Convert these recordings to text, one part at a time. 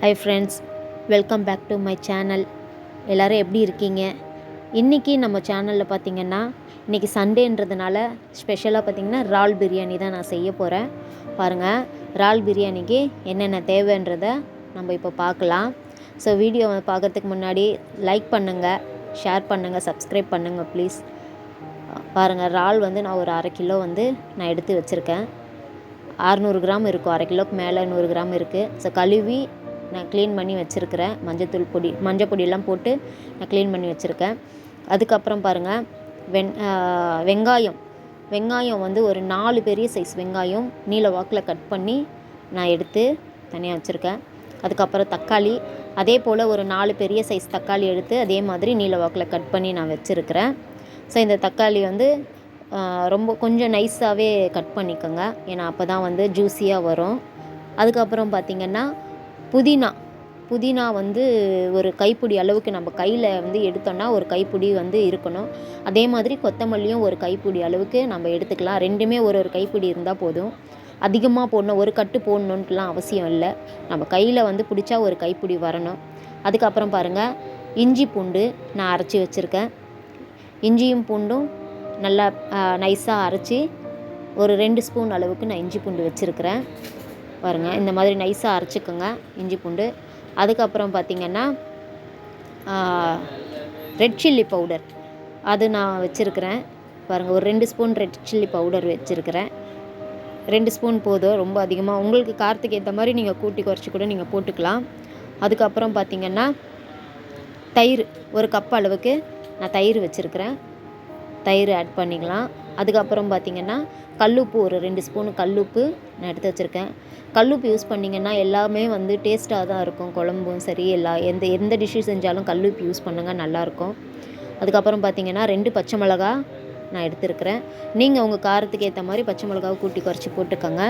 Hi friends, welcome back to my channel. எல்லாரும் எப்படி இருக்கீங்க? இன்றைக்கி நம்ம சேனலில் பார்த்திங்கன்னா இன்றைக்கி சண்டேன்றதுனால ஸ்பெஷலாக பார்த்திங்கன்னா இறால் பிரியாணி தான் நான் செய்ய போகிறேன். பாருங்கள், இறால் பிரியாணிக்கு என்னென்ன தேவைன்றதை நம்ம இப்போ பார்க்கலாம். ஸோ வீடியோவை பார்க்குறதுக்கு முன்னாடி லைக் பண்ணுங்கள், ஷேர் பண்ணுங்கள், சப்ஸ்கிரைப் பண்ணுங்கள் ப்ளீஸ். பாருங்கள், இறால் வந்து நான் ஒரு 1/2 கிலோ வந்து நான் எடுத்து வச்சுருக்கேன். 600 கிராம் இருக்கும், 1/2 கிலோக்கு மேலே 100 கிராம் இருக்குது. ஸோ கழுவி நான் க்ளீன் பண்ணி வச்சுருக்கிறேன். மஞ்சள் பொடியெல்லாம் போட்டு நான் க்ளீன் பண்ணி வச்சுருக்கேன். அதுக்கப்புறம் பாருங்கள், வெங்காயம் வந்து ஒரு 4 பெரிய சைஸ் வெங்காயம் நீல வாக்கில் கட் பண்ணி நான் எடுத்து தனியாக வச்சுருக்கேன். அதுக்கப்புறம் தக்காளி, அதே போல் ஒரு 4 பெரிய சைஸ் தக்காளி எடுத்து அதே மாதிரி நீல வாக்கில் கட் பண்ணி நான் வச்சுருக்கிறேன். ஸோ இந்த தக்காளி வந்து ரொம்ப கொஞ்சம் நைஸாகவே கட் பண்ணிக்கோங்க, ஏன்னா அப்போ தான் வந்து ஜூஸியாக வரும். அதுக்கப்புறம் பார்த்திங்கன்னா புதினா வந்து ஒரு கைப்பிடி அளவுக்கு நம்ம கையில் வந்து எடுத்தோன்னா ஒரு கைப்பிடி வந்து இருக்கணும். அதே மாதிரி கொத்தமல்லியும் ஒரு கைப்பிடி அளவுக்கு நம்ம எடுத்துக்கலாம். ரெண்டுமே ஒரு கைப்பிடி இருந்தால் போதும். அதிகமாக போடணும், ஒரு கட்டு போடணுன்ட்டுலாம் அவசியம் இல்லை. நம்ம கையில் வந்து பிடிச்சா ஒரு கைப்பிடி வரணும். அதுக்கப்புறம் பாருங்கள், இஞ்சி பூண்டு நான் அரைச்சி வச்சுருக்கேன். இஞ்சியும் பூண்டும் நல்லா நைஸாக அரைச்சி ஒரு 2 ஸ்பூன் அளவுக்கு நான் இஞ்சி பூண்டு வச்சுருக்கிறேன். பாருங்கள், இந்த மாதிரி நைஸாக அரைச்சிக்கோங்க இஞ்சி பூண்டு. அதுக்கப்புறம் பார்த்திங்கன்னா ரெட் சில்லி பவுடர் அது நான் வச்சுருக்கிறேன். பாருங்கள், ஒரு 2 ஸ்பூன் ரெட் சில்லி பவுடர் வச்சுருக்கிறேன். 2 ஸ்பூன் போதும், ரொம்ப அதிகமாக உங்களுக்கு காரத்துக்கு ஏற்ற மாதிரி நீங்கள் கூட்டி குறைச்சி கூட நீங்கள் போட்டுக்கலாம். அதுக்கப்புறம் பார்த்திங்கன்னா தயிர், ஒரு கப் அளவுக்கு நான் தயிர் வச்சுருக்கிறேன். தயிர் ஆட் பண்ணிக்கலாம். அதுக்கப்புறம் பார்த்திங்கன்னா கல்லுப்பு, ஒரு 2 ஸ்பூன் கல்லுப்பு நான் எடுத்து வச்சுருக்கேன். கல்லுப்பு யூஸ் பண்ணிங்கன்னா எல்லாமே வந்து டேஸ்ட்டாக தான் இருக்கும். குழம்பும் சரி, எந்த டிஷ்ஷு செஞ்சாலும் கல்லுப்பு யூஸ் பண்ணுங்கள், நல்லாயிருக்கும். அதுக்கப்புறம் பார்த்திங்கன்னா 2 பச்சை மிளகா நான் எடுத்துருக்கிறேன். நீங்கள் உங்கள் காரத்துக்கு ஏற்ற மாதிரி பச்சை மிளகாவை கூட்டி குறைச்சி போட்டுக்கோங்க.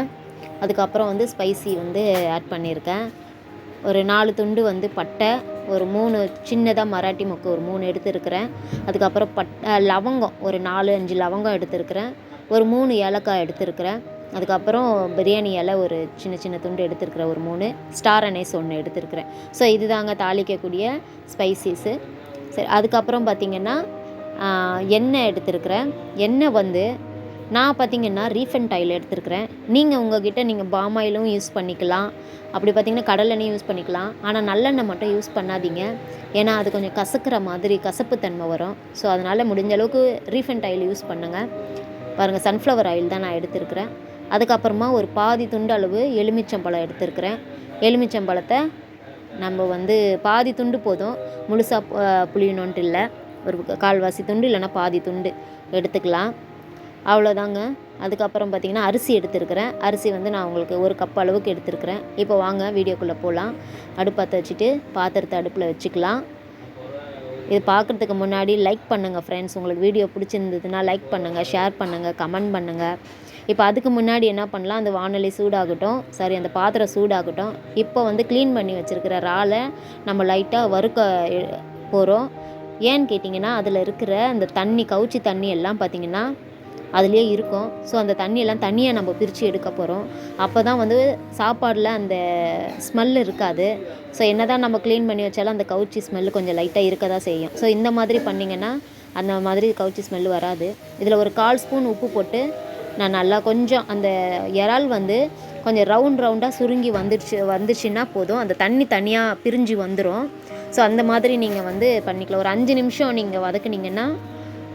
அதுக்கப்புறம் வந்து ஸ்பைசி வந்து ஆட் பண்ணியிருக்கேன். ஒரு 4 துண்டு வந்து பட்டை, ஒரு 3 சின்னதாக மராட்டி மொக்கு ஒரு 3 எடுத்துருக்கிறேன். அதுக்கப்புறம் லவங்கம் ஒரு 4-5 லவங்கம் எடுத்துருக்கிறேன். ஒரு 3 ஏலக்காய் எடுத்துருக்கிறேன். அதுக்கப்புறம் பிரியாணி இலை ஒரு சின்ன துண்டு எடுத்துருக்கிறேன். ஒரு 3 ஸ்டார் அனேஸ் 1 எடுத்துருக்கிறேன். ஸோ இது தாங்க தாளிக்கக்கூடிய ஸ்பைசிஸு. சரி, அதுக்கப்புறம் பார்த்திங்கன்னா எண்ணெய் எடுத்துருக்கிறேன். எண்ணெய் வந்து நான் பார்த்திங்கன்னா ரீஃபண்ட் ஆயில் எடுத்துருக்கிறேன். நீங்கள் பாம் ஆயிலும் யூஸ் பண்ணிக்கலாம், அப்படி பார்த்திங்கன்னா கடலெண்ணெயும் யூஸ் பண்ணிக்கலாம். ஆனால் நல்லெண்ணெய் மட்டும் யூஸ் பண்ணாதீங்க, ஏன்னா அது கொஞ்சம் கசக்கிற மாதிரி கசப்புத்தன்மை வரும். ஸோ அதனால் முடிஞ்ச அளவுக்கு ரீஃபண்ட் ஆயில் யூஸ் பண்ணுங்கள். பாருங்கள், சன்ஃப்ளவர் ஆயில் தான் நான் எடுத்துருக்கிறேன். அதுக்கப்புறமா ஒரு பாதி துண்டு அளவு எலுமிச்சம்பழம் எடுத்துருக்கிறேன். எலுமிச்சம்பழத்தை நம்ம வந்து பாதி துண்டு போதும், முழுசாக புளியணுன்ட்டு இல்லை. ஒரு 1/4 துண்டு இல்லைனா பாதி துண்டு எடுத்துக்கலாம், அவ்வளோதாங்க. அதுக்கப்புறம் பார்த்திங்கன்னா அரிசி எடுத்துருக்கிறேன். அரிசி வந்து நான் உங்களுக்கு ஒரு கப் அளவுக்கு எடுத்துருக்கிறேன். இப்போ வாங்க வீடியோக்குள்ளே போகலாம். அடுப்பத்தை வச்சுட்டு பாத்திரத்தை அடுப்பில் வச்சுக்கலாம். இது பார்க்குறதுக்கு முன்னாடி லைக் பண்ணுங்கள் ஃப்ரெண்ட்ஸ். உங்களுக்கு வீடியோ பிடிச்சிருந்ததுன்னா லைக் பண்ணுங்கள், ஷேர் பண்ணுங்கள், கமெண்ட் பண்ணுங்கள். இப்போ அதுக்கு முன்னாடி என்ன பண்ணலாம், அந்த வானொலி சூடாகட்டும், அந்த பாத்திரம் சூடாகட்டும். இப்போ வந்து க்ளீன் பண்ணி வச்சுருக்கிற இறாலை நம்ம லைட்டாக வறுக்க போகிறோம். ஏன்னு கேட்டிங்கன்னா, அதில் இருக்கிற அந்த கவுச்சி தண்ணி எல்லாம் பார்த்திங்கன்னா அதுலேயே இருக்கும். ஸோ அந்த தண்ணியெல்லாம் தனியாக நம்ம பிரித்து எடுக்க போகிறோம். அப்போ தான் வந்து சாப்பாடில் அந்த ஸ்மெல் இருக்காது. ஸோ என்ன தான் நம்ம க்ளீன் பண்ணி வச்சாலும் அந்த கவுச்சி ஸ்மெல்லு கொஞ்சம் லைட்டாக இருக்க தான் செய்யும். ஸோ இந்த மாதிரி பண்ணிங்கன்னா அந்த மாதிரி கவுச்சி ஸ்மெல்லு வராது. இதில் ஒரு 1/4 ஸ்பூன் உப்பு போட்டு நான் நல்லா கொஞ்சம் அந்த இறால் வந்து கொஞ்சம் ரவுண்டாக சுருங்கி வந்துச்சுன்னா போதும், அந்த தண்ணி தனியாக பிரிஞ்சு வந்துடும். ஸோ அந்த மாதிரி நீங்கள் வந்து பண்ணிக்கலாம். ஒரு 5 நிமிஷம் நீங்கள் வதக்குனிங்கன்னா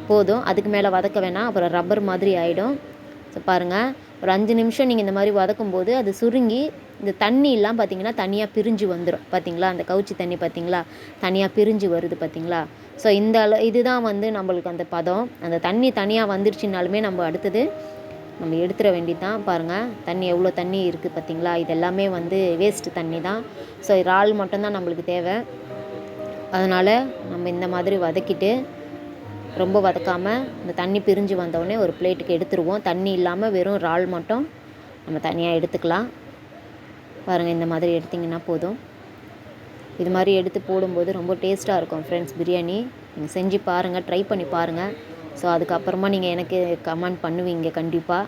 போதும், அதுக்கு மேலே வதக்க வேணாம், அப்புறம் ரப்பர் மாதிரி ஆகிடும். ஸோ பாருங்கள், ஒரு 5 நிமிஷம் நீங்கள் இந்த மாதிரி வதக்கும்போது அது சுருங்கி இந்த தண்ணியெல்லாம் பார்த்திங்கன்னா தனியாக பிரிஞ்சு வந்துடும். பார்த்திங்களா, அந்த கவுச்சி தண்ணி பார்த்திங்களா தனியாக பிரிஞ்சு வருது பார்த்திங்களா. ஸோ இதுதான் வந்து நம்மளுக்கு அந்த பதம். அந்த தண்ணி தனியாக வந்துடுச்சுனாலுமே நம்ம அடுத்தது நம்ம எடுத்துட வேண்டியது தான். பாருங்கள், தண்ணி எவ்வளோ தண்ணி இருக்குது பார்த்திங்களா. இது எல்லாமே வந்து வேஸ்ட்டு தண்ணி தான். ஸோ இறால் மட்டும்தான் நம்மளுக்கு தேவை. அதனால் நம்ம இந்த மாதிரி வதக்கிட்டு ரொம்ப வதக்காமல் இந்த தண்ணி பிரிஞ்சு வந்தோடனே ஒரு பிளேட்டுக்கு எடுத்துருவோம். தண்ணி இல்லாமல் வெறும் இறால் மட்டும் நம்ம தனியாக எடுத்துக்கலாம். பாருங்கள், இந்த மாதிரி எடுத்திங்கன்னா போதும். இது மாதிரி எடுத்து போடும்போது ரொம்ப டேஸ்ட்டாக இருக்கும் ஃப்ரெண்ட்ஸ் பிரியாணி. நீங்கள் செஞ்சு பாருங்கள், ட்ரை பண்ணி பாருங்கள். ஸோ அதுக்கப்புறமா நீங்கள் எனக்கு கமெண்ட் பண்ணுவீங்க கண்டிப்பாக.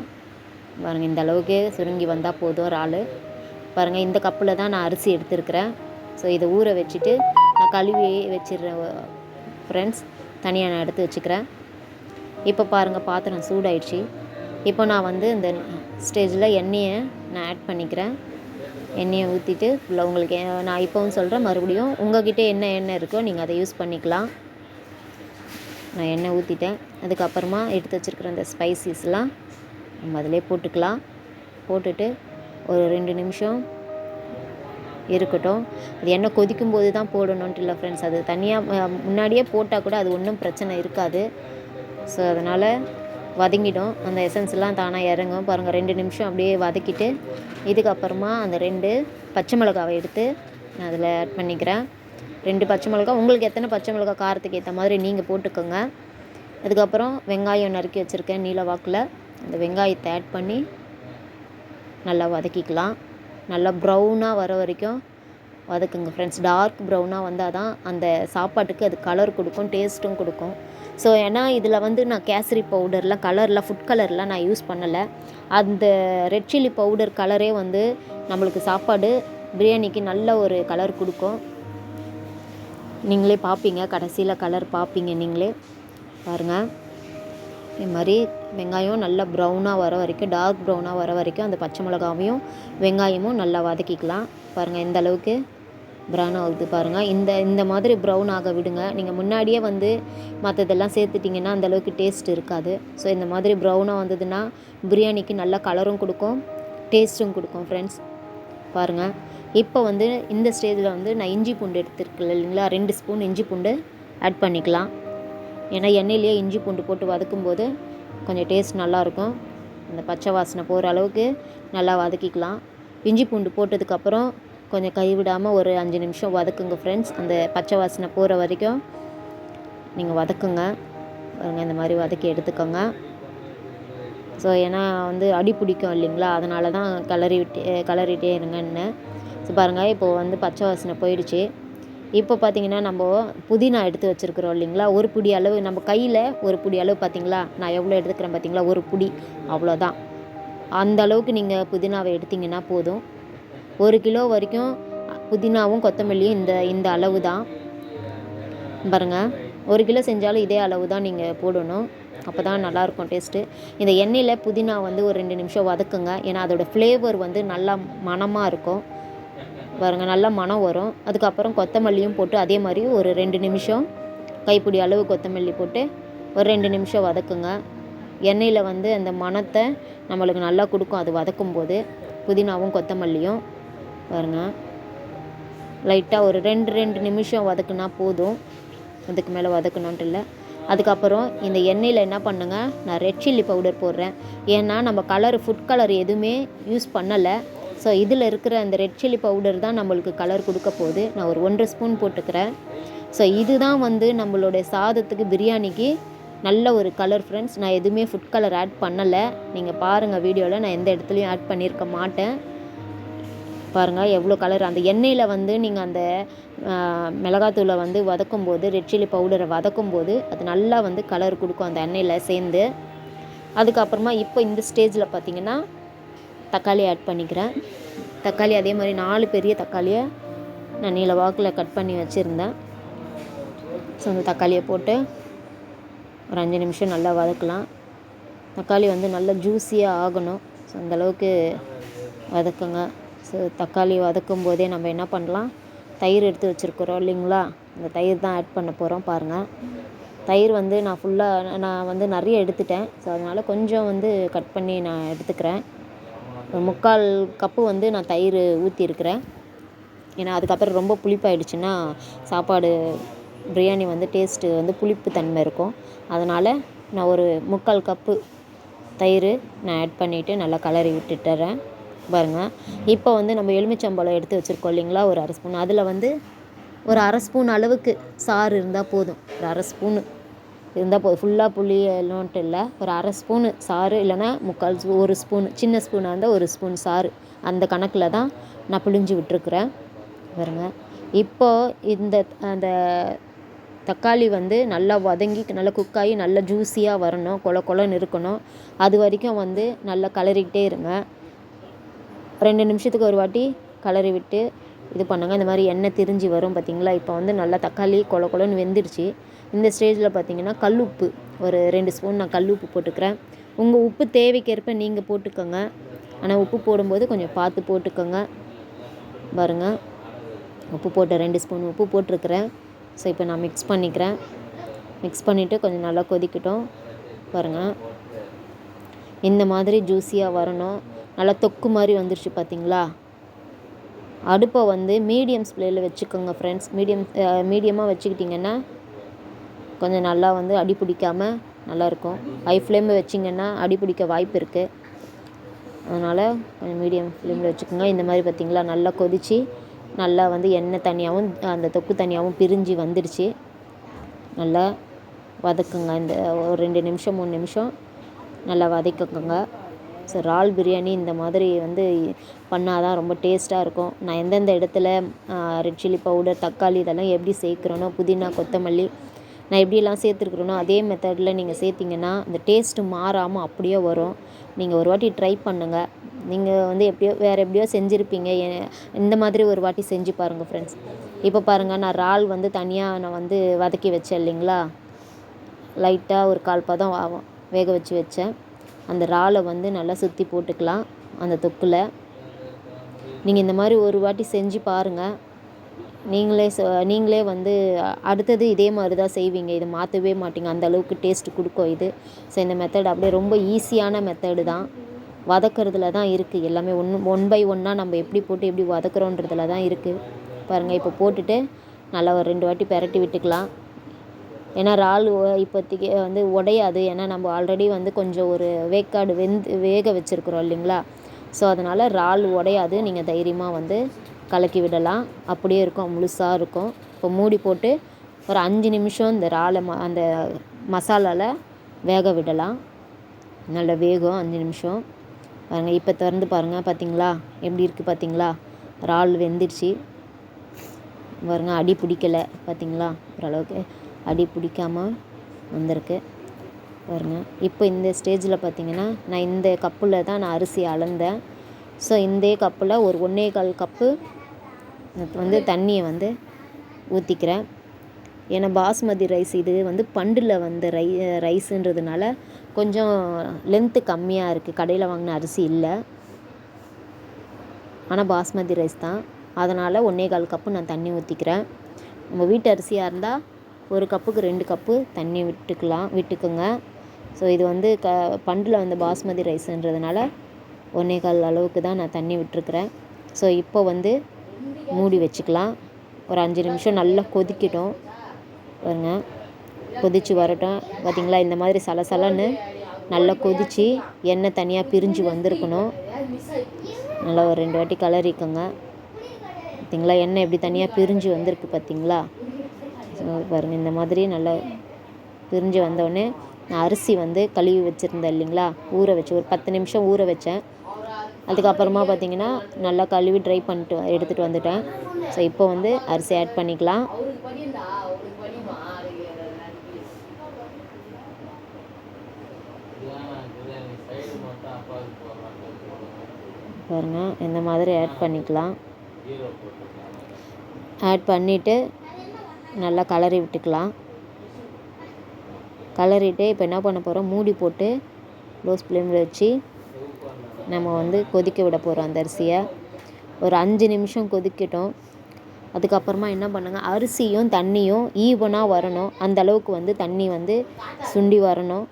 பாருங்கள், இந்த அளவுக்கு சுருங்கி வந்தால் போதும் இறால். பாருங்கள், இந்த கப்பில் தான் நான் அரிசி எடுத்துருக்கிறேன். ஸோ இதை ஊற வச்சுட்டு நான் கழுவி வச்சிடுறேன் ஃப்ரெண்ட்ஸ். தனியாக நான் எடுத்து வச்சுக்கிறேன். இப்போ பாருங்கள் பாத்திரம் சூடாயிடுச்சு. இப்போ நான் வந்து இந்த ஸ்டேஜில் எண்ணெயை நான் ஆட் பண்ணிக்கிறேன். எண்ணெயை ஊற்றிட்டு ஃபுல்லாக உங்களுக்கு நான் இப்போவும் சொல்கிறேன், மறுபடியும் உங்கள்கிட்ட என்ன எண்ணெய் இருக்கோ நீங்கள் அதை யூஸ் பண்ணிக்கலாம். நான் எண்ணெய் ஊற்றிட்டேன். அதுக்கப்புறமா எடுத்து வச்சுருக்கிற அந்த ஸ்பைசஸ்லாம் நம்ம அதிலே போட்டுக்கலாம். போட்டுட்டு ஒரு 2 நிமிஷம் இருக்கட்டும். அது எண்ணெய் கொதிக்கும்போது தான் போடணுன்ட்டு இல்லை ஃப்ரெண்ட்ஸ். அது தனியாக முன்னாடியே போட்டால் கூட அது ஒன்றும் பிரச்சனை இருக்காது. ஸோ அதனால் வதங்கிடும், அந்த எசன்ஸ்லாம் தானாக இறங்கும். பாருங்கள் 2 நிமிஷம் அப்படியே வதக்கிட்டு இதுக்கப்புறமா அந்த 2 பச்சை மிளகாவை எடுத்து நான் அதில் ஆட் பண்ணிக்கிறேன். 2 பச்சை மிளகா, உங்களுக்கு எத்தனை பச்சை மிளகா காரத்துக்கு ஏற்ற மாதிரி நீங்கள் போட்டுக்கோங்க. அதுக்கப்புறம் வெங்காயம் நறுக்கி வச்சுருக்கேன் நீல வாக்கில். அந்த வெங்காயத்தை ஆட் பண்ணி நல்லா வதக்கிக்கலாம். நல்லா ப்ரௌனாக வர வரைக்கும் வதக்குங்க ஃப்ரெண்ட்ஸ். டார்க் ப்ரௌனாக வந்தால் தான் அந்த சாப்பாட்டுக்கு அது கலர் கொடுக்கும், டேஸ்ட்டும் கொடுக்கும். ஸோ ஏன்னா இதில் வந்து நான் கேசரி பவுடர்லாம் கலர்லாம் ஃபுட் கலர்லாம் நான் யூஸ் பண்ணலை. அந்த ரெட் சில்லி பவுடர் கலரே வந்து நம்மளுக்கு சாப்பாடு பிரியாணிக்கு நல்ல ஒரு கலர் கொடுக்கும். நீங்களே பார்ப்பீங்க, கடைசியில் கலர் பார்ப்பீங்க நீங்களே பாருங்கள். இது மாதிரி வெங்காயம் நல்லா ப்ரௌனாக வர வரைக்கும், டார்க் ப்ரௌனாக வர வரைக்கும் அந்த பச்சை மிளகாவையும் வெங்காயமும் நல்லா வதக்கிக்கலாம். பாருங்கள் இந்த அளவுக்கு ப்ரௌன் ஆகுது பாருங்கள். இந்த மாதிரி ப்ரௌன் ஆக விடுங்க. நீங்கள் முன்னாடியே வந்து மற்றதெல்லாம் சேர்த்துட்டிங்கன்னா அந்தளவுக்கு டேஸ்ட் இருக்காது. ஸோ இந்த மாதிரி ப்ரௌனாக வந்ததுன்னா பிரியாணிக்கு நல்ல கலரும் கொடுக்கும், டேஸ்ட்டும் கொடுக்கும் ஃப்ரெண்ட்ஸ். பாருங்கள் இப்போ வந்து இந்த ஸ்டேஜில் வந்து நான் இஞ்சி பூண்டு எடுத்துருக்கல இல்லைங்களா, 2 ஸ்பூன் இஞ்சி பூண்டு ஆட் பண்ணிக்கலாம். ஏன்னா எண்ணெயிலேயே இஞ்சி பூண்டு போட்டு வதக்கும்போது கொஞ்சம் டேஸ்ட் நல்லாயிருக்கும். அந்த பச்சை வாசனை போகிற அளவுக்கு நல்லா வதக்கிக்கலாம். இஞ்சி பூண்டு போட்டதுக்கப்புறம் கொஞ்சம் கைவிடாமல் ஒரு 5 நிமிஷம் வதக்குங்க ஃப்ரெண்ட்ஸ். அந்த பச்சை வாசனை போகிற வரைக்கும் நீங்கள் வதக்குங்க. பாருங்கள் இந்த மாதிரி வதக்கி எடுத்துக்கோங்க. ஸோ ஏன்னா வந்து அடி பிடிக்கும் இல்லைங்களா, அதனால தான் கலரிட்டே இருங்கன்னு. ஸோ பாருங்கள் இப்போது வந்து பச்சை வாசனை போயிடுச்சு. இப்போ பார்த்திங்கன்னா நம்ம புதினா எடுத்து வச்சுருக்குறோம் இல்லைங்களா, ஒரு பிடி அளவு நம்ம கையில் ஒரு பிடி அளவு பார்த்திங்களா, நான் எவ்வளோ எடுத்துக்கிறேன் பார்த்திங்களா, ஒரு பிடி அவ்வளோதான். அந்த அளவுக்கு நீங்கள் புதினாவை எடுத்திங்கன்னா போதும். 1 கிலோ வரைக்கும் புதினாவும் கொத்தமல்லியும் இந்த அளவு தான். பாருங்கள் 1 கிலோ செஞ்சாலும் இதே அளவு தான் நீங்கள் போடணும். அப்போ தான் நல்லாயிருக்கும் டேஸ்ட்டு. இந்த எண்ணெயில் புதினா வந்து ஒரு 2 நிமிஷம் வதக்குங்க. ஏன்னா அதோடய ஃப்ளேவர் வந்து நல்லா மணமாக இருக்கும். பாருங்கள் நல்லா மணம் வரும். அதுக்கப்புறம் கொத்தமல்லியும் போட்டு அதே மாதிரி ஒரு 2 நிமிஷம் கைப்பிடி அளவு கொத்தமல்லி போட்டு ஒரு 2 நிமிஷம் வதக்குங்க. எண்ணெயில் வந்து அந்த மணத்தை நம்மளுக்கு நல்லா கொடுக்கும் அது வதக்கும்போது, புதினாவும் கொத்தமல்லியும். பாருங்கள் லைட்டாக ஒரு 2 நிமிஷம் வதக்குனா போதும், அதுக்கு மேலே வதக்கணுன்ட்டு இல்லை. அதுக்கப்புறம் இந்த எண்ணெயில் என்ன பண்ணுங்க, நான் ரெட் சில்லி பவுடர் போடுறேன். ஏன்னா நம்ம ஃபுட் கலர் எதுவுமே யூஸ் பண்ணலை. ஸோ இதில் இருக்கிற அந்த ரெட் சில்லி பவுடர் தான் நம்மளுக்கு கலர் கொடுக்க போகுது. நான் ஒரு 1.5 ஸ்பூன் போட்டுக்கிறேன். ஸோ இதுதான் வந்து நம்மளுடைய சாதத்துக்கு பிரியாணிக்கு நல்ல ஒரு கலர் ஃப்ரெண்ட்ஸ். நான் எதுவுமே ஃபுட் கலர் ஆட் பண்ணலை. நீங்கள் பாருங்கள் வீடியோவில், நான் எந்த இடத்துலையும் ஆட் பண்ணியிருக்க மாட்டேன். பாருங்கள் எவ்வளோ கலர். அந்த எண்ணெயில் வந்து நீங்கள் அந்த மிளகாத்தூளை வந்து வதக்கும்போது, ரெட் சில்லி பவுடரை வதக்கும்போது அது நல்லா வந்து கலர் கொடுக்கும் அந்த எண்ணெயில் சேர்ந்து. அதுக்கப்புறமா இப்போ இந்த ஸ்டேஜில் பார்த்திங்கன்னா தக்காளி ஆட் பண்ணிக்கிறேன். தக்காளி அதே மாதிரி 4 பெரிய தக்காளியை நான் நீல வாக்கில் கட் பண்ணி வச்சுருந்தேன். ஸோ அந்த தக்காளியை போட்டு ஒரு 5 நிமிஷம் நல்லா வதக்கலாம். தக்காளி வந்து நல்லா ஜூஸியாக ஆகணும். ஸோ அந்தளவுக்கு வதக்குங்க. ஸோ தக்காளி வதக்கும் போதே நம்ம என்ன பண்ணலாம், தயிர் எடுத்து வச்சுருக்குறோம் இல்லைங்களா, அந்த தயிர் தான் ஆட் பண்ண போகிறோம். பாருங்கள் தயிர் வந்து நான் வந்து நிறைய எடுத்துட்டேன். ஸோ அதனால் கொஞ்சம் வந்து கட் பண்ணி நான் எடுத்துக்கிறேன். ஒரு 3/4 கப்பு வந்து நான் தயிர் ஊற்றிருக்கிறேன். ஏன்னா அதுக்கப்புறம் ரொம்ப புளிப்பாயிடுச்சுன்னா சாப்பாடு பிரியாணி வந்து டேஸ்ட்டு வந்து புளிப்பு தன்மை இருக்கும். அதனால் நான் ஒரு 3/4 கப்பு தயிர் நான் ஆட் பண்ணிவிட்டு நல்லா கலரி விட்டுட்டுறேன். பாருங்கள் இப்போ வந்து நம்ம எலுமிச்சம்பழம் எடுத்து வச்சுருக்கோம் இல்லைங்களா, ஒரு 1/2 ஸ்பூன். அதில் வந்து ஒரு 1/2 ஸ்பூன் அளவுக்கு சாறு இருந்தால் போதும். ஒரு 1/2 ஸ்பூனு இருந்தால் போதும். ஃபுல்லாக புளி எல்லோன்ட்டு இல்லை, ஒரு 1/2 ஸ்பூனு சாறு, இல்லைனா 1 ஸ்பூன், சின்ன ஸ்பூனாக இருந்தால் 1 ஸ்பூன் சாறு, அந்த கணக்கில் தான் நான் புளிஞ்சு விட்டுருக்குறேன். பாருங்க இப்போது அந்த தக்காளி வந்து நல்லா வதங்கி நல்லா குக்காகி நல்லா ஜூஸியாக வரணும், கொலன்னு இருக்கணும். அது வரைக்கும் வந்து நல்லா கலரிக்கிட்டே இருங்க. 2 நிமிஷத்துக்கு ஒரு வாட்டி கலரி விட்டு இது பண்ணுங்க. இந்த மாதிரி எண்ணெய் திரிஞ்சு வரும் பார்த்திங்களா. இப்போ வந்து நல்லா தக்காளி கொலன்னு வெந்துடுச்சு. இந்த ஸ்டேஜில் பார்த்திங்கன்னா கல் உப்பு ஒரு 2 ஸ்பூன் நான் கல் உப்பு போட்டுக்கிறேன். உங்கள் உப்பு தேவைக்கேற்ப நீங்கள் போட்டுக்கோங்க. ஆனால் உப்பு போடும்போது கொஞ்சம் பார்த்து போட்டுக்கோங்க. பாருங்கள், உப்பு போட்டு 2 ஸ்பூன் உப்பு போட்டிருக்கிறேன். ஸோ இப்போ நான் மிக்ஸ் பண்ணிக்கிறேன். மிக்ஸ் பண்ணிவிட்டு கொஞ்சம் நல்லா கொதிக்கட்டும். பாருங்கள், இந்த மாதிரி ஜூஸியாக வரணும். நல்லா தொக்கு மாதிரி வந்துருச்சு பார்த்திங்களா. அடுப்பை வந்து மீடியம் ஃப்ளேமில் வச்சுக்கோங்க ஃப்ரெண்ட்ஸ். மீடியமாக வச்சுக்கிட்டிங்கன்னா கொஞ்சம் நல்லா வந்து அடி பிடிக்காமல் நல்லாயிருக்கும். ஹை ஃப்ளேமில் வச்சிங்கன்னா அடி பிடிக்க வாய்ப்பு இருக்குது. அதனால் கொஞ்சம் மீடியம் ஃப்ளேமில் வச்சுக்கோங்க. இந்த மாதிரி பார்த்திங்களா நல்லா கொதித்து நல்லா வந்து எண்ணெய் தனியாகவும் அந்த தொக்கு தனியாகவும் பிரிஞ்சு வந்துடுச்சு. நல்லா வதக்குங்க. இந்த ஒரு 2 நிமிஷம் 3 நிமிஷம் நல்லா வதக்கிக்கோங்க. ஸோ இறால் பிரியாணி இந்த மாதிரி வந்து பண்ணால் தான் ரொம்ப டேஸ்ட்டாக இருக்கும். நான் எந்தெந்த இடத்துல ரெட் சில்லி பவுடர், தக்காளி இதெல்லாம் எப்படி சேர்க்குறேனோ, புதினா, கொத்தமல்லி நான் எப்படியெல்லாம் சேர்த்துருக்குறேனோ அதே மெத்தடில் நீங்கள் சேர்த்திங்கன்னா இந்த டேஸ்ட்டு மாறாமல் அப்படியே வரும். நீங்கள் ஒரு வாட்டி ட்ரை பண்ணுங்கள். நீங்கள் வந்து எப்படியோ செஞ்சுருப்பீங்க. இந்த மாதிரி ஒரு வாட்டி செஞ்சு பாருங்கள் ஃப்ரெண்ட்ஸ். இப்போ பாருங்கள், நான் இறால் வந்து தனியாக நான் வந்து வதக்கி வச்சேன் இல்லைங்களா. லைட்டாக ஒரு 1/4 பதம் வேக வச்சேன். அந்த இறாலை வந்து நல்லா சுற்றி போட்டுக்கலாம் அந்த தொக்கில். நீங்கள் இந்த மாதிரி ஒரு வாட்டி செஞ்சு பாருங்கள். நீங்களே வந்து அடுத்தது இதே மாதிரி தான் செய்வீங்க. இதை மாற்றவே மாட்டீங்க. அந்த அளவுக்கு டேஸ்ட்டு கொடுக்கும் இது. ஸோ இந்த மெத்தட் அப்படியே ரொம்ப ஈஸியான மெத்தடு தான். வதக்கிறதுல தான் இருக்குது எல்லாமே. ஒன் பை ஒன்னாக நம்ம எப்படி போட்டு எப்படி வதக்குறோன்றதுல தான் இருக்குது. பாருங்கள், இப்போ போட்டுட்டு நல்லா ஒரு 2 வாட்டி பெரட்டி விட்டுக்கலாம். ஏன்னா இறால் இப்போதைக்கு வந்து உடையாது. ஏன்னா நம்ம ஆல்ரெடி வந்து கொஞ்சம் ஒரு வேக்காடு வேக வச்சுருக்குறோம் இல்லைங்களா. ஸோ அதனால் இறால் உடையாது. நீங்கள் தைரியமாக வந்து கலக்கி விடலாம். அப்படியே இருக்கும், முழுசாக இருக்கும். இப்போ மூடி போட்டு ஒரு 5 நிமிஷம் இந்த இறாலை அந்த மசாலாவில் வேக விடலாம். நல்லா வேகும் 5 நிமிஷம். பாருங்கள், இப்போ திறந்து பாருங்கள். பார்த்திங்களா எப்படி இருக்குது பார்த்திங்களா. இறால் வெந்துடுச்சு பாருங்கள். அடி பிடிக்கலை பார்த்திங்களா. ஓரளவுக்கு அடி பிடிக்காமல் வந்திருக்கு பாருங்கள். இப்போ இந்த ஸ்டேஜில் பார்த்திங்கன்னா நான் இந்த கப்பில் தான் நான் அரிசி அளந்தேன். ஸோ இந்த கப்பில் ஒரு 1.25 கப்பு வந்து தண்ணியை வந்து ஊற்றிக்கிறேன். ஏன்னா பாஸ்மதி ரைஸ் இது வந்து பண்டில் வந்த ரைஸுன்றதுனால கொஞ்சம் லென்த்து கம்மியாக இருக்குது. கடையில் வாங்கின அரிசி இல்லை, ஆனால் பாஸ்மதி ரைஸ் தான். அதனால் 1.25 கப்பு நான் தண்ணி ஊற்றிக்கிறேன். நம்ம வீட்டு அரிசியாக இருந்தால் 1 கப்புக்கு 2 கப்பு தண்ணி விட்டுக்குங்க. ஸோ இது வந்து பண்டில் வந்த பாஸ்மதி ரைஸுன்றதுனால 1.25 அளவுக்கு தான் நான் தண்ணி விட்டுருக்குறேன். ஸோ இப்போ வந்து மூடி வச்சுக்கலாம். ஒரு 5 நிமிஷம் நல்லா கொதிக்கட்டும். பாருங்க, கொதித்து வரட்டும். பார்த்திங்களா, இந்த மாதிரி சலசலன்னு நல்லா கொதித்து எண்ணெய் தனியாக பிரிஞ்சு வந்திருக்கணும். நல்லா ஒரு 2 வாட்டி கலரிக்கோங்க. பார்த்திங்களா, எண்ணெய் எப்படி தனியாக பிரிஞ்சு வந்திருக்கு பார்த்திங்களா. பாருங்கள், இந்த மாதிரி நல்லா பிரிஞ்சு வந்தோடனே நான் அரிசி வந்து கழுவி வச்சுருந்தேன் இல்லைங்களா, ஊற வச்சு ஒரு 10 நிமிஷம் ஊற வச்சேன். அதுக்கப்புறமா பார்த்திங்கன்னா நல்லா கழுவி ட்ரை பண்ணிட்டு எடுத்துகிட்டு வந்துட்டேன். ஸோ இப்போ வந்து அரிசி ஆட் பண்ணிக்கலாம். பாருங்கள், இந்த மாதிரி ஆட் பண்ணிக்கலாம். ஆட் பண்ணிவிட்டு நல்லா கலரி விட்டுக்கலாம். கலரிட்டு இப்போ என்ன பண்ண போகிறோம், மூடி போட்டு க்ளோஸ் ஃப்ளேமில் வச்சு நம்ம வந்து கொதிக்க விட போகிறோம் அந்த அரிசியை. ஒரு 5 நிமிஷம் கொதிக்கட்டும். அதுக்கப்புறமா என்ன பண்ணுங்கள், அரிசியும் தண்ணியும் ஈவனாக வரணும். அந்த அளவுக்கு வந்து தண்ணி வந்து சுண்டி வரணும்.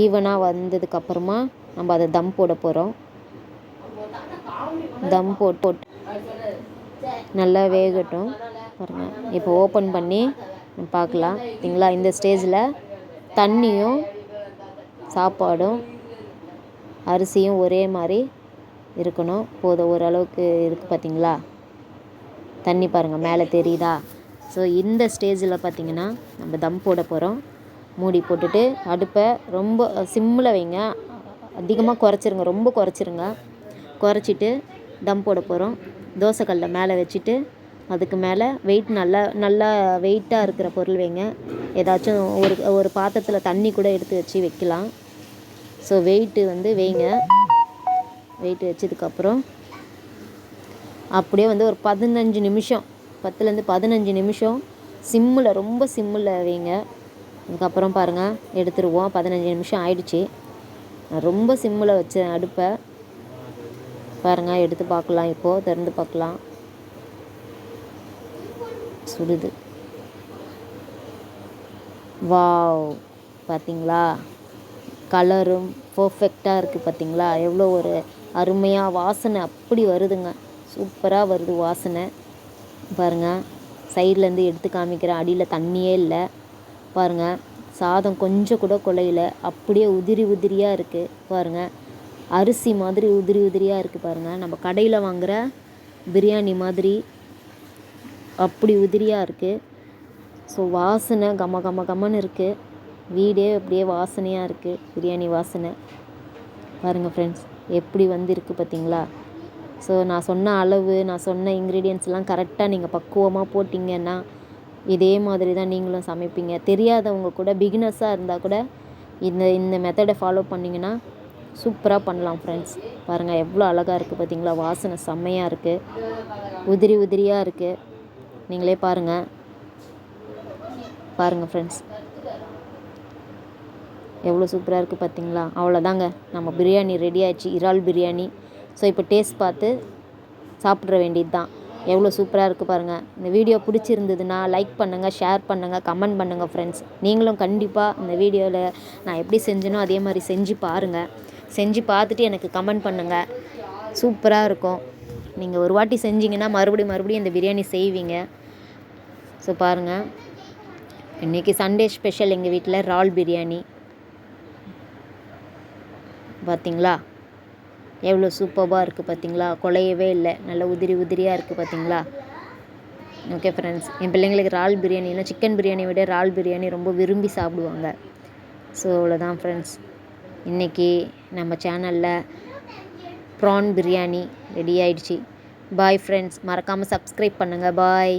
ஈவனாக வந்ததுக்கப்புறமா நம்ம அதை தம் போட போகிறோம். தம் போட்டு நல்லா வேகட்டும். பாருங்கள், இப்போ ஓப்பன் பண்ணி பார்க்கலாம். சரிங்களா, இந்த ஸ்டேஜில் தண்ணியும் சாப்பாடும் அரிசியும் ஒரே மாதிரி இருக்கணும். போதும், ஓரளவுக்கு இருக்குது பார்த்திங்களா. தண்ணி பாருங்கள் மேலே தெரியுதா. ஸோ இந்த ஸ்டேஜில் பார்த்திங்கன்னா நம்ம தம் போட போகிறோம். மூடி போட்டுட்டு அடுப்பை ரொம்ப சிம்மில் வைங்க. அதிகமாக குறைச்சிருங்க, ரொம்ப குறைச்சிருங்க. குறைச்சிட்டு தம் போட போகிறோம். தோசைக்கல்லை மேலே வச்சுட்டு அதுக்கு மேலே வெயிட் நல்லா வெயிட்டாக இருக்கிற பொருள் வைங்க. ஏதாச்சும் ஒரு பாத்திரத்தில் தண்ணி கூட எடுத்து வச்சு வைக்கலாம். ஸோ வெயிட்டு வந்து வைங்க. வெயிட் வச்சதுக்கப்புறம் அப்படியே வந்து ஒரு 15 நிமிஷம் 10லேருந்து 15 நிமிஷம் சிம்மில், ரொம்ப சிம்மில் வைங்க. அதுக்கப்புறம் பாருங்கள் எடுத்துருவோம். 15 நிமிஷம் ஆயிடுச்சு. நான் ரொம்ப சிம்மில் வச்சேன் அடுப்பை. பாருங்கள் எடுத்து பார்க்கலாம். இப்போது திறந்து பார்க்கலாம். சுடுது. வாவ், பார்த்தீங்களா? கலரும் பர்ஃபெக்டாக இருக்குது பார்த்தீங்களா? எவ்வளோ ஒரு அருமையாக வாசனை அப்படி வருதுங்க. சூப்பராக வருது வாசனை. பாருங்கள், சைட்லேருந்து எடுத்து காமிக்கிறேன். அடியில் தண்ணியே இல்லை பாருங்கள். சாதம் கொஞ்சம் கூட குலையில, அப்படியே உதிரி உதிரியாக இருக்குது பாருங்கள். அரிசி மாதிரி உதிரி உதிரியாக இருக்குது பாருங்கள். நம்ம கடையில் வாங்குகிற பிரியாணி மாதிரி அப்படி உதிரியாக இருக்குது. ஸோ வாசனை கம கம கமன்னு இருக்குது. வீடே அப்படியே வாசனையாக இருக்குது. பிரியாணி வாசனை பாருங்கள் ஃப்ரெண்ட்ஸ், எப்படி வந்திருக்கு பார்த்தீங்களா? ஸோ நான் சொன்ன அளவு, நான் சொன்ன இன்க்ரீடியன்ஸ்லாம் கரெக்டாக நீங்கள் பக்குவமாக போட்டிங்கன்னா இதே மாதிரி தான் நீங்களும் சமைப்பீங்க. தெரியாதவங்க கூட, பிகினர்ஸாக இருந்தால் கூட இந்த மெத்தடை ஃபாலோ பண்ணிங்கன்னா சூப்பராக பண்ணலாம் ஃப்ரெண்ட்ஸ். பாருங்கள் எவ்வளோ அழகாக இருக்குது பார்த்தீங்களா? வாசனை செம்மையாக இருக்குது. உதிரி உதிரியாக இருக்குது. நீங்களே பாருங்கள் ஃப்ரெண்ட்ஸ், எவ்வளோ சூப்பராக இருக்குது பார்த்தீங்களா? அவ்வளோதாங்க, நம்ம பிரியாணி ரெடி ஆயிடுச்சு. இறால் பிரியாணி. ஸோ இப்போ டேஸ்ட் பார்த்து சாப்பிட்ற வேண்டியது தான். எவ்வளோ சூப்பராக இருக்குது பாருங்கள். இந்த வீடியோ பிடிச்சிருந்ததுன்னா லைக் பண்ணுங்கள், ஷேர் பண்ணுங்கள், கமெண்ட் பண்ணுங்கள் ஃப்ரெண்ட்ஸ். நீங்களும் கண்டிப்பாக இந்த வீடியோவில் நான் எப்படி செஞ்சேனோ அதே மாதிரி செஞ்சு பாருங்கள். செஞ்சு பார்த்துட்டு எனக்கு கமெண்ட் பண்ணுங்கள். சூப்பராக இருக்கும். நீங்கள் ஒரு வாட்டி செஞ்சிங்கன்னா மறுபடியும் இந்த பிரியாணி செய்வீங்க. ஸோ பாருங்கள், இன்றைக்கி சண்டே ஸ்பெஷல் எங்கள் வீட்டில் இறால் பிரியாணி. பார்த்திங்களா எவ்வளோ சூப்பராக இருக்குது பார்த்தீங்களா? குலையவே இல்லை, நல்லா உதிரி உதிரியாக இருக்குது பார்த்தீங்களா? ஓகே ஃப்ரெண்ட்ஸ், என் பிள்ளைங்களுக்கு இறால் பிரியாணினா சிக்கன் பிரியாணி விட இறால் பிரியாணி ரொம்ப விரும்பி சாப்பிடுவாங்க. ஸோ அவ்வளோதான் ஃப்ரெண்ட்ஸ், இன்றைக்கி நம்ம சேனலில் ப்ரான் பிரியாணி ரெடி ஆயிடுச்சு. பாய் ஃப்ரெண்ட்ஸ், மறக்காமல் சப்ஸ்கிரைப் பண்ணுங்கள். பாய்.